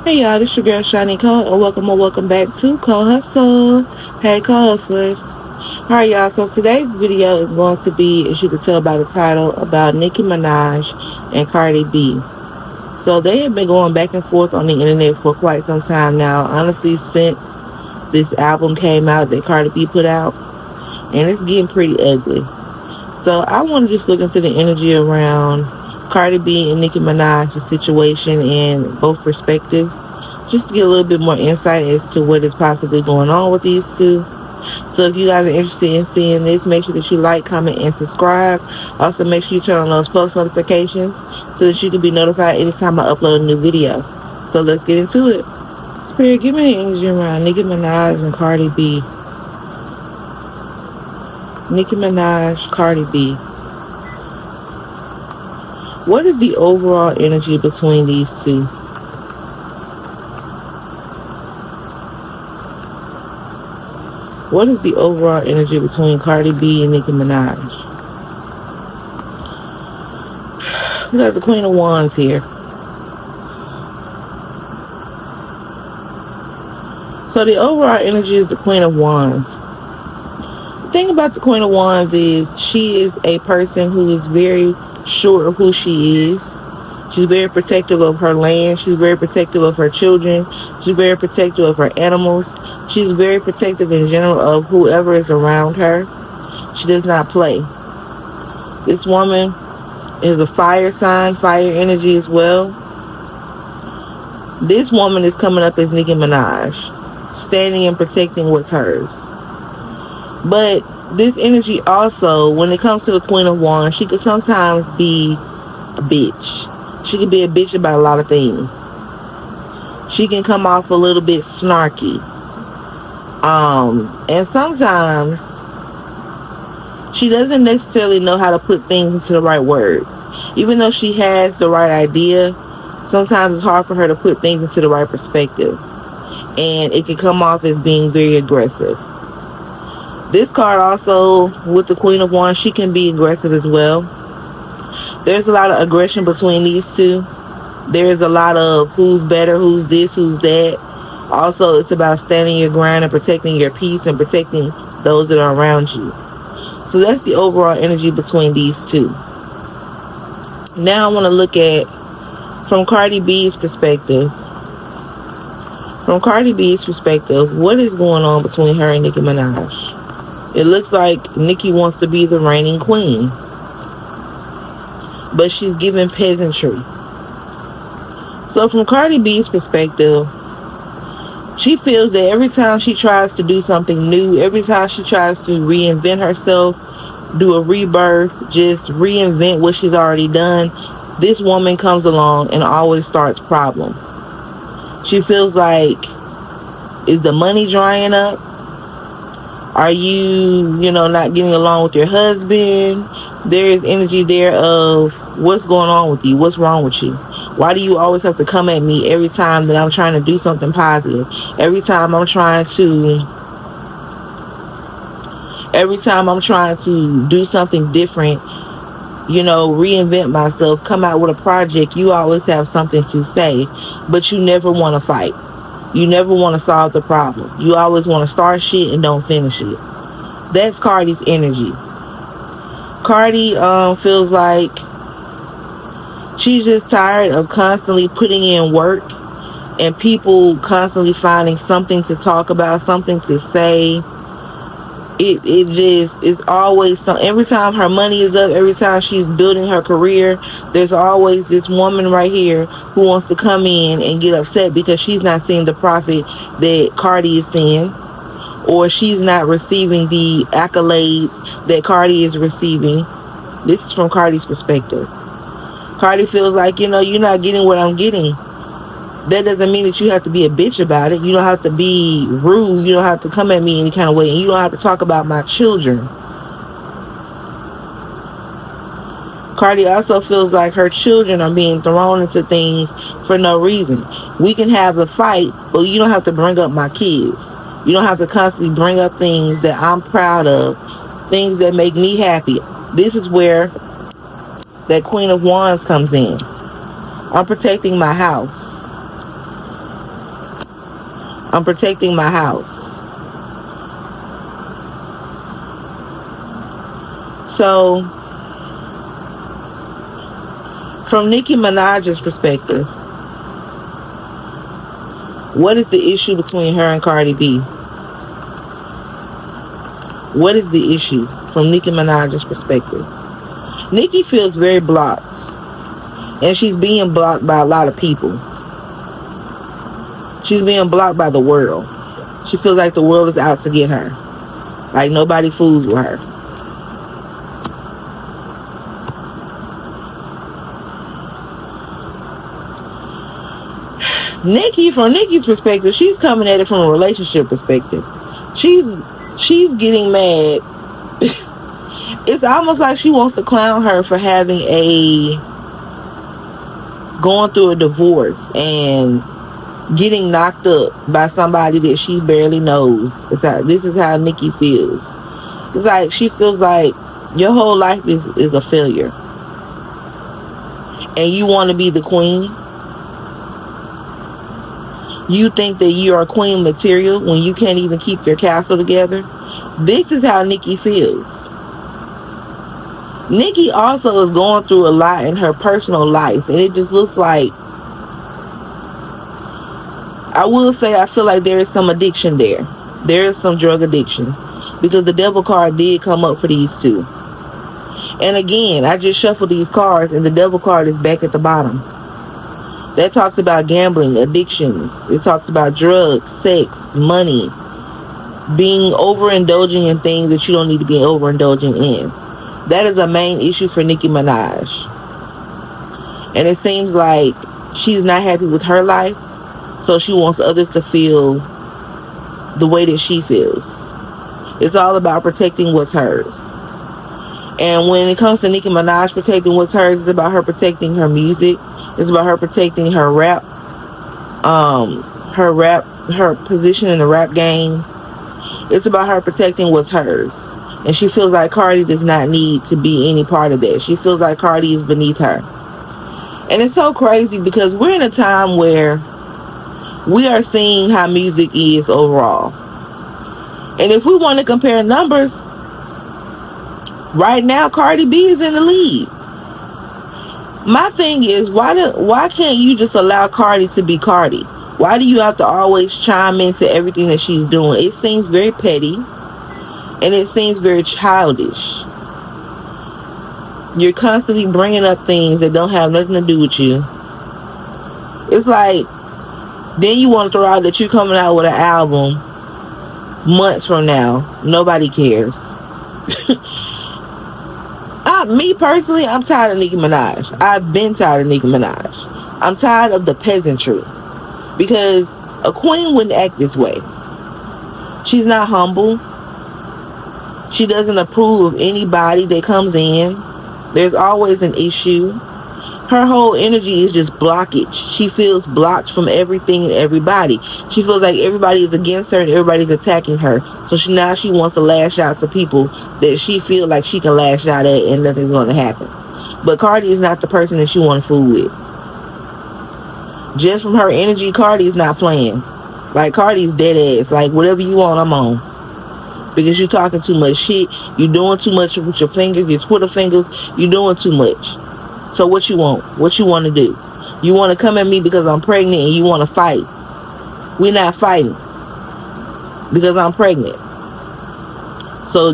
Hey y'all, this your girl Shani Cole, and welcome back to Cole Hustle. Hey Cole Hustlers. Alright y'all, so today's video is going to be, as you can tell by the title, about Nicki Minaj and Cardi B. So they have been going back and forth on the internet for quite some time now, honestly since this album came out that Cardi B put out, and it's getting pretty ugly. So I want to just look into the energy around Cardi B and Nicki Minaj's situation in both perspectives, just to get a little bit more insight as to what is possibly going on with these two. So if you guys are interested in seeing this, make sure that you like, comment, and subscribe. Also, make sure you turn on those post notifications so that you can be notified anytime I upload a new video. So let's get into it. Spirit, give me the energy around Nicki Minaj and Cardi B. Nicki Minaj, Cardi B. What is the overall energy between these two? What is the overall energy between Cardi B and Nicki Minaj? We got the Queen of Wands here. So the overall energy is the Queen of Wands. The thing about the Queen of Wands is she is a person who is very sure of who she is. She's very protective of her land. She's very protective of her children. She's very protective of her animals. She's very protective in general of whoever is around her. She does not play. This woman is a fire sign, fire energy as well. This woman is coming up as Nicki Minaj, standing and protecting what's hers. But this energy also, when it comes to the Queen of Wands, she could sometimes be a bitch. She could be a bitch about a lot of things. She can come off a little bit snarky. And sometimes she doesn't necessarily know how to put things into the right words. Even though she has the right idea, sometimes it's hard for her to put things into the right perspective. And it can come off as being very aggressive. This card also, with the Queen of Wands, she can be aggressive as well. There's a lot of aggression between these two. There's a lot of who's better, who's this, who's that. Also, it's about standing your ground and protecting your peace and protecting those that are around you. So that's the overall energy between these two. Now I want to look at, from Cardi B's perspective. From Cardi B's perspective, what is going on between her and Nicki Minaj? It looks like Nicki wants to be the reigning queen. But she's giving peasantry. So from Cardi B's perspective, she feels that every time she tries to do something new, every time she tries to reinvent herself, do a rebirth, just reinvent what she's already done, this woman comes along and always starts problems. She feels like, is the money drying up? Are you, not getting along with your husband? There is energy there of what's going on with you? What's wrong with you? Why do you always have to come at me every time that I'm trying to do something positive? Every time I'm trying to do something different, reinvent myself, come out with a project, you always have something to say, but you never want to fight. You never want to solve the problem. You always want to start shit and don't finish it. That's Cardi's energy. Cardi feels like she's just tired of constantly putting in work and people constantly finding something to talk about, something to say. It just is always every time her money is up, every time she's building her career, there's always this woman right here who wants to come in and get upset because she's not seeing the profit that Cardi is seeing, or she's not receiving the accolades that Cardi is receiving. This is from Cardi's perspective. Cardi feels like, you're not getting what I'm getting. That doesn't mean that you have to be a bitch about it. You don't have to be rude. You don't have to come at me any kind of way. And you don't have to talk about my children. Cardi also feels like her children are being thrown into things for no reason. We can have a fight, but you don't have to bring up my kids. You don't have to constantly bring up things that I'm proud of, things that make me happy. This is where that Queen of Wands comes in. I'm protecting my house. I'm protecting my house. So, from Nicki Minaj's perspective, what is the issue between her and Cardi B? What is the issue from Nicki Minaj's perspective? Nicki feels very blocked. And she's being blocked by a lot of people. She's being blocked by the world. She feels like the world is out to get her. Like nobody fools with her. Nicki, from Nicki's perspective, she's coming at it from a relationship perspective. She's getting mad. It's almost like she wants to clown her for going through a divorce and getting knocked up by somebody that she barely knows. This is how Nicki feels. It's like she feels like your whole life is a failure. And you want to be the queen. You think that you are queen material when you can't even keep your castle together. This is how Nicki feels. Nicki also is going through a lot in her personal life. And it just looks like, I will say, I feel like there is some addiction there. There is some drug addiction. Because the devil card did come up for these two. And again, I just shuffled these cards and the devil card is back at the bottom. That talks about gambling, addictions. It talks about drugs, sex, money. Being overindulging in things that you don't need to be overindulging in. That is a main issue for Nicki Minaj. And it seems like she's not happy with her life. So she wants others to feel the way that she feels. It's all about protecting what's hers. And when it comes to Nicki Minaj protecting what's hers, it's about her protecting her music. It's about her protecting her rap. Her position in the rap game. It's about her protecting what's hers. And she feels like Cardi does not need to be any part of that. She feels like Cardi is beneath her. And it's so crazy because we're in a time where we are seeing how music is overall. And if we want to compare numbers, right now Cardi B is in the lead. My thing is, why can't you just allow Cardi to be Cardi? Why do you have to always chime into everything that she's doing? It seems very petty. And it seems very childish. You're constantly bringing up things that don't have nothing to do with you. It's like, then you want to throw out that you're coming out with an album months from now. Nobody cares. Me personally, I'm tired of Nicki Minaj. I've been tired of Nicki Minaj. I'm tired of the peasantry. Because a queen wouldn't act this way. She's not humble. She doesn't approve of anybody that comes in. There's always an issue. Her whole energy is just blockage. She feels blocked from everything and everybody. She feels like everybody is against her and everybody's attacking her. So now she wants to lash out to people that she feels like she can lash out at and nothing's going to happen. But Cardi is not the person that she wants to fool with. Just from her energy, Cardi is not playing. Like, Cardi's dead ass. Like, whatever you want, I'm on. Because you're talking too much shit. You're doing too much with your fingers, your Twitter fingers. You're doing too much. So what you want? What you want to do? You want to come at me because I'm pregnant and you want to fight. We're not fighting. Because I'm pregnant. So,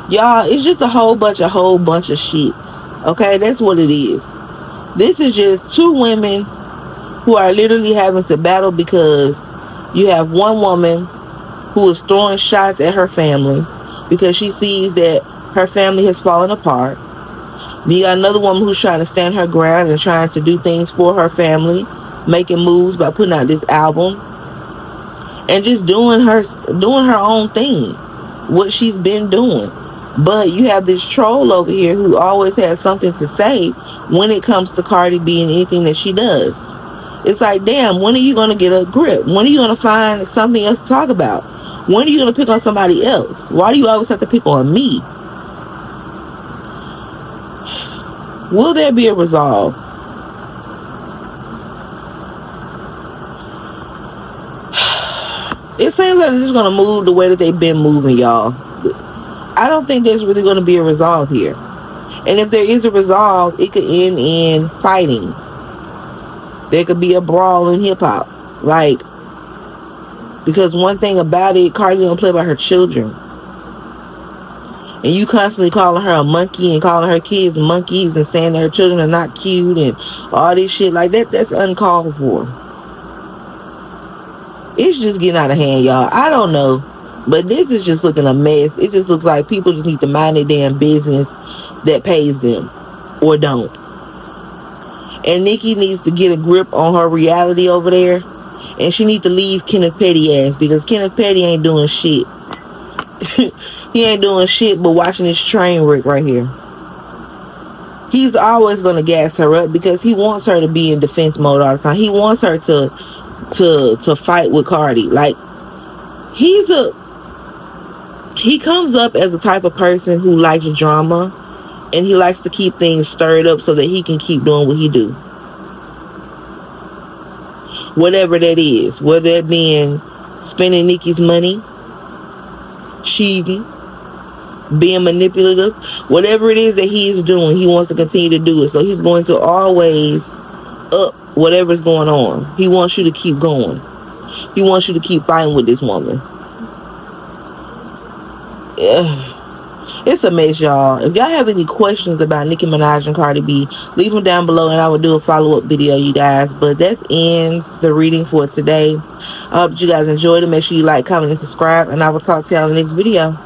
y'all, it's just a whole bunch of shits. Okay? That's what it is. This is just two women who are literally having to battle because you have one woman who is throwing shots at her family because she sees that her family has fallen apart. You got another woman who's trying to stand her ground and trying to do things for her family, making moves by putting out this album and just doing her own thing, what she's been doing. But you have this troll over here who always has something to say when it comes to Cardi B and anything that she does. It's like, damn, when are you going to get a grip? When are you going to find something else to talk about? When are you going to pick on somebody else? Why do you always have to pick on me? Will there be a resolve? It seems like they're just gonna move the way that they've been moving, y'all. I don't think there's really gonna be a resolve here. And if there is a resolve, it could end in fighting. There could be a brawl in hip hop. Like, because one thing about it, Cardi don't play by her children. And you constantly calling her a monkey and calling her kids monkeys and saying that her children are not cute and all this shit like that, that's uncalled for. It's just getting out of hand, y'all. I don't know. But this is just looking a mess. It just looks like people just need to mind their damn business that pays them. Or don't. And Nicki needs to get a grip on her reality over there. And she needs to leave Kenneth Petty ass. Because Kenneth Petty ain't doing shit. He ain't doing shit but watching this train wreck right here. He's always going to gas her up because he wants her to be in defense mode all the time. He wants her to fight with Cardi. Like, he comes up as the type of person who likes drama, and he likes to keep things stirred up so that he can keep doing what he do. Whatever that is, whether it being spending Nicki's money, cheating, being manipulative, whatever it is that he is doing, he wants to continue to do it. So he's going to always up whatever's going on. He wants you to keep going. He wants you to keep fighting with this woman. It's a mess, y'all. If y'all have any questions about Nicki Minaj and Cardi B, leave them down below and I will do a follow-up video, you guys. But that ends the reading for today. I hope you guys enjoyed it. Make sure you like, comment, and subscribe, and I will talk to y'all in the next video.